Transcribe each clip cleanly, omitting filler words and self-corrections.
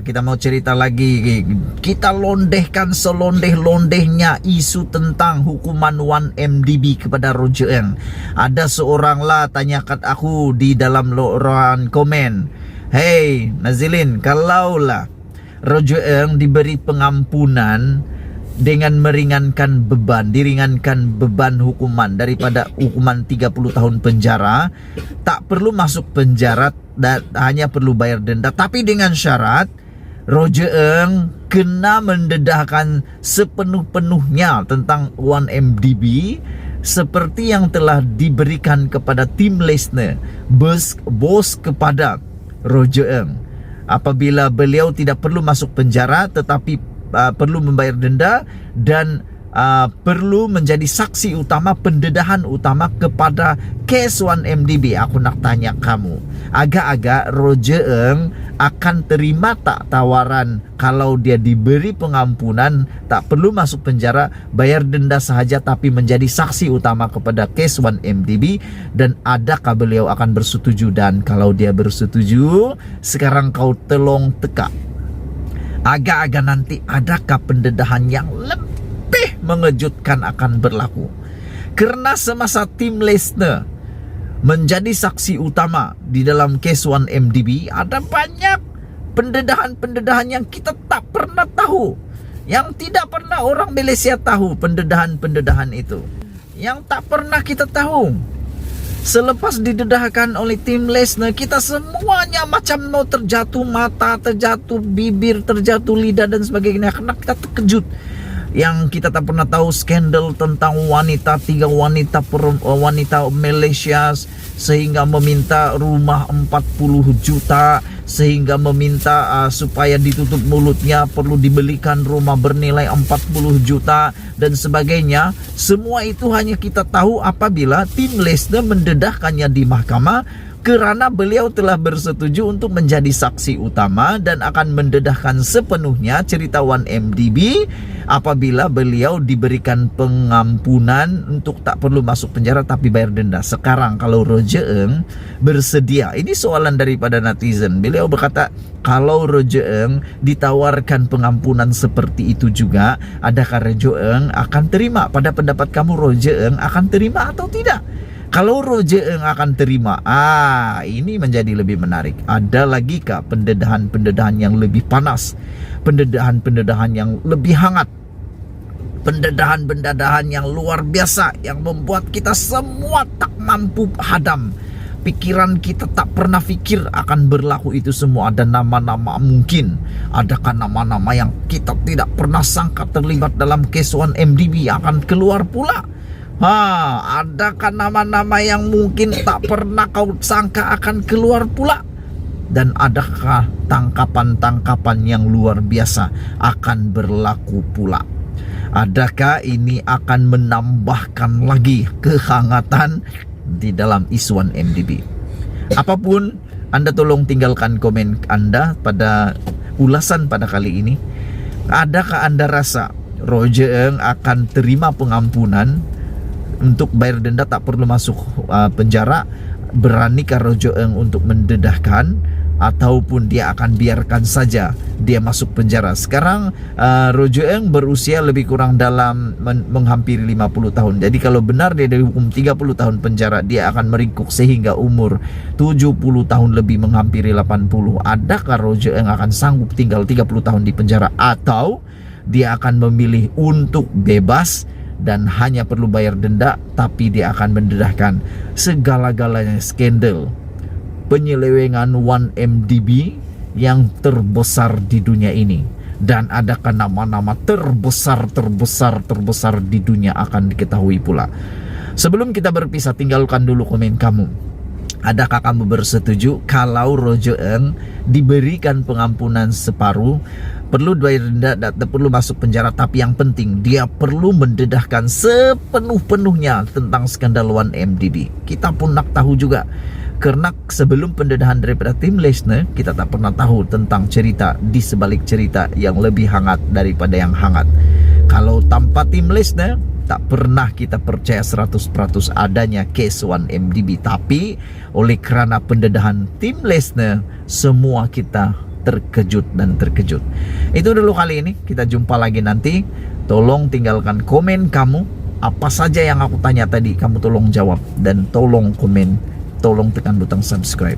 Kita mau cerita lagi. Kita londehkan selondeh-londehnya isu tentang hukuman 1MDB kepada Roger Ng. Ada seorang lah tanya kat aku di dalam ruangan komen, "Hey Nazilin, kalaulah Roger Ng diberi pengampunan dengan diringankan beban hukuman daripada hukuman 30 tahun penjara, tak perlu masuk penjara dan hanya perlu bayar denda, tapi dengan syarat Roger Ng kena mendedahkan sepenuh-penuhnya tentang 1MDB seperti yang telah diberikan kepada Tim Lesnar, bos kepada Roger Ng. Apabila beliau tidak perlu masuk penjara tetapi perlu membayar denda dan perlu menjadi saksi utama, pendedahan utama kepada kes 1MDB. Aku nak tanya kamu, agak-agak Roger Ng akan terima tak tawaran kalau dia diberi pengampunan, tak perlu masuk penjara, bayar denda sahaja tapi menjadi saksi utama kepada kes 1MDB, dan adakah beliau akan bersetuju? Dan kalau dia bersetuju, sekarang kau telong teka, agak-agak nanti adakah pendedahan yang lebih mengejutkan akan berlaku? Karena semasa Tim Lesnar menjadi saksi utama di dalam kes 1MDB, ada banyak pendedahan-pendedahan yang kita tak pernah tahu, yang tidak pernah orang Malaysia tahu. Pendedahan-pendedahan itu yang tak pernah kita tahu. Selepas didedahkan oleh Tim Lesnar, kita semuanya macam mau terjatuh mata, terjatuh bibir, terjatuh lidah dan sebagainya, karena kita terkejut. Yang kita tak pernah tahu skandal tentang tiga wanita Malaysia sehingga meminta rumah 40 juta, sehingga meminta supaya ditutup mulutnya perlu dibelikan rumah bernilai 40 juta dan sebagainya. Semua itu hanya kita tahu apabila Tim Lesnar mendedahkannya di mahkamah, kerana beliau telah bersetuju untuk menjadi saksi utama dan akan mendedahkan sepenuhnya cerita 1MDB apabila beliau diberikan pengampunan untuk tak perlu masuk penjara tapi bayar denda. Sekarang kalau Roger Ng bersedia, ini soalan daripada netizen, beliau berkata kalau Roger Ng ditawarkan pengampunan seperti itu juga, adakah Roger Ng akan terima? Pada pendapat kamu, Roger Ng akan terima atau tidak? Kalau Roger Ng akan terima, ini menjadi lebih menarik. Ada lagi kah pendedahan-pendedahan yang lebih panas, pendedahan-pendedahan yang lebih hangat, pendedahan-pendedahan yang luar biasa yang membuat kita semua tak mampu hadam. Pikiran kita tak pernah fikir akan berlaku itu semua. Ada nama-nama mungkin, adakah nama-nama yang kita tidak pernah sangka terlibat dalam kes 1MDB akan keluar pula? Adakah nama-nama yang mungkin tak pernah kau sangka akan keluar pula? Dan adakah tangkapan-tangkapan yang luar biasa akan berlaku pula? Adakah ini akan menambahkan lagi kehangatan di dalam isu 1MDB? Apapun, Anda tolong tinggalkan komen Anda pada ulasan pada kali ini. Adakah Anda rasa Roger Ng akan terima pengampunan untuk bayar denda, tak perlu masuk penjara? Beranikah Roger Ng untuk mendedahkan, ataupun dia akan biarkan saja dia masuk penjara? Sekarang Roger Ng berusia lebih kurang dalam menghampiri 50 tahun. Jadi kalau benar dia dihukum 30 tahun penjara, dia akan meringkuk sehingga umur 70 tahun lebih, menghampiri 80. Adakah Roger Ng akan sanggup tinggal 30 tahun di penjara, atau dia akan memilih untuk bebas dan hanya perlu bayar denda, tapi dia akan mendedahkan segala-galanya skandal penyelewengan 1MDB yang terbesar di dunia ini? Dan adakah nama-nama terbesar di dunia akan diketahui pula? Sebelum kita berpisah, tinggalkan dulu komen kamu. Adakah kamu bersetuju kalau Roger Ng diberikan pengampunan separuh, perlu bayar denda, tak perlu masuk penjara, tapi yang penting dia perlu mendedahkan sepenuh-penuhnya tentang skandal 1MDB? Kita pun nak tahu juga, karena sebelum pendedahan daripada Tim Lesnar, kita tak pernah tahu tentang cerita di sebalik cerita yang lebih hangat daripada yang hangat. Kalau tanpa Tim Lesnar, tak pernah kita percaya 100% adanya case 1MDB. Tapi oleh kerana pendedahan Tim Lesnar, semua kita terkejut dan terkejut. Itu dulu kali ini, kita jumpa lagi nanti. Tolong tinggalkan komen kamu, apa saja yang aku tanya tadi kamu tolong jawab, dan tolong komen, tolong tekan butang subscribe.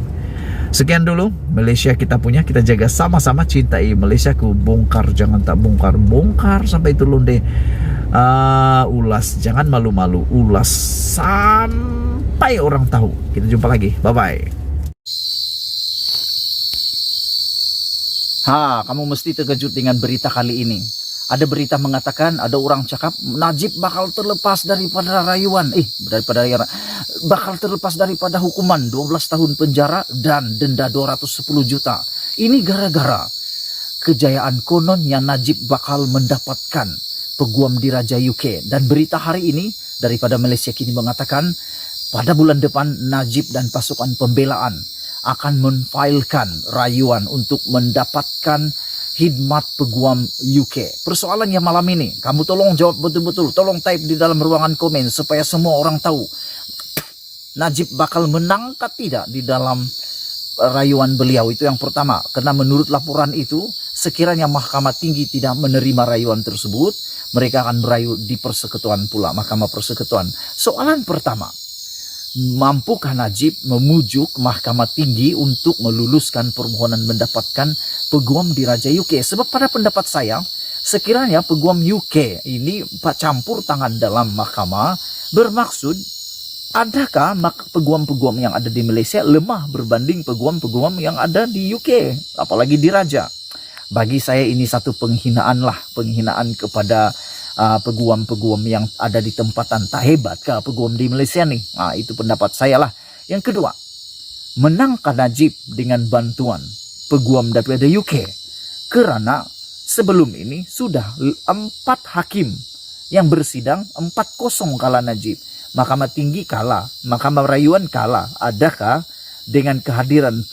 Sekian dulu Malaysia kita punya, kita jaga sama-sama, cintai Malaysiaku. Bongkar jangan tak bongkar, bongkar sampai itu londe. Ulas jangan malu-malu, ulas sampai orang tahu. Kita jumpa lagi, bye-bye. Kamu mesti terkejut dengan berita kali ini. Ada berita mengatakan, ada orang cakap Najib bakal terlepas daripada rayuan, bakal terlepas daripada hukuman 12 tahun penjara dan denda 210 juta. Ini gara-gara kejayaan kononnya Najib bakal mendapatkan peguam di Raja UK. Dan berita hari ini daripada Malaysia Kini mengatakan, pada bulan depan Najib dan pasukan pembelaan akan menfailkan rayuan untuk mendapatkan khidmat peguam UK. Persoalannya malam ini, kamu tolong jawab betul-betul, tolong type di dalam ruangan komen supaya semua orang tahu Najib bakal menang atau tidak di dalam rayuan beliau. Itu yang pertama, karena menurut laporan itu, sekiranya Mahkamah Tinggi tidak menerima rayuan tersebut, mereka akan berayu di persekutuan pula, Mahkamah Persekutuan. Soalan pertama, mampukah Najib memujuk Mahkamah Tinggi untuk meluluskan permohonan mendapatkan peguam di Raja UK? Sebab pada pendapat saya, sekiranya peguam UK ini campur tangan dalam mahkamah, bermaksud adakah peguam-peguam yang ada di Malaysia lemah berbanding peguam-peguam yang ada di UK, apalagi di Raja. Bagi saya ini satu penghinaan kepada peguam-peguam yang ada di tempatan. Tak hebat kah peguam di Malaysia nih? Itu pendapat saya lah. Yang kedua, menangkah Najib dengan bantuan peguam daripada UK? Kerana sebelum ini sudah 4 hakim yang bersidang, 4-0 kalah Najib. Mahkamah Tinggi kalah, Mahkamah Rayuan kalah. Adakah dengan kehadiran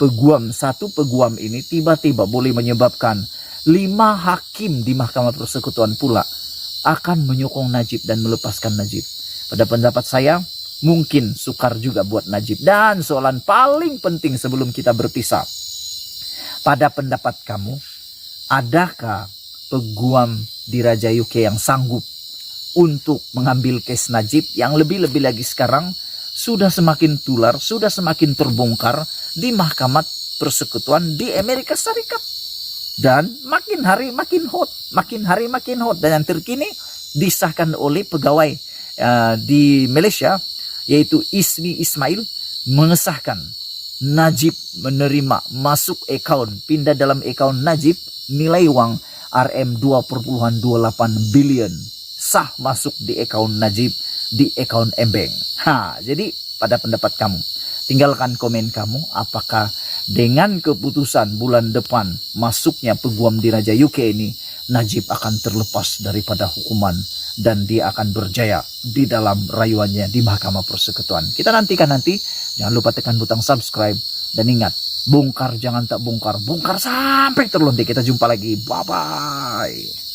satu peguam ini tiba-tiba boleh menyebabkan 5 hakim di Mahkamah Persekutuan pula akan menyokong Najib dan melepaskan Najib? Pada pendapat saya, mungkin sukar juga buat Najib. Dan soalan paling penting sebelum kita berpisah, pada pendapat kamu, adakah peguam di Raja UK yang sanggup untuk mengambil case Najib yang lebih-lebih lagi sekarang sudah semakin tular, sudah semakin terbongkar di Mahkamah Persekutuan di Amerika Serikat? Dan makin hari makin hot. Dan yang terkini disahkan oleh pegawai di Malaysia, yaitu Ismi Ismail, mengesahkan Najib menerima masuk pindah dalam akaun Najib nilai wang RM2.28 bilion. Sah masuk di akaun Najib, di akaun Embeng. Jadi pada pendapat kamu, tinggalkan komen kamu, apakah dengan keputusan bulan depan masuknya peguam di Raja UK ini, Najib akan terlepas daripada hukuman dan dia akan berjaya di dalam rayuannya di Mahkamah Persekutuan? Kita nantikan nanti. Jangan lupa tekan butang subscribe. Dan ingat, bongkar jangan tak bongkar, bongkar sampai terlontek. Kita jumpa lagi. Bye-bye.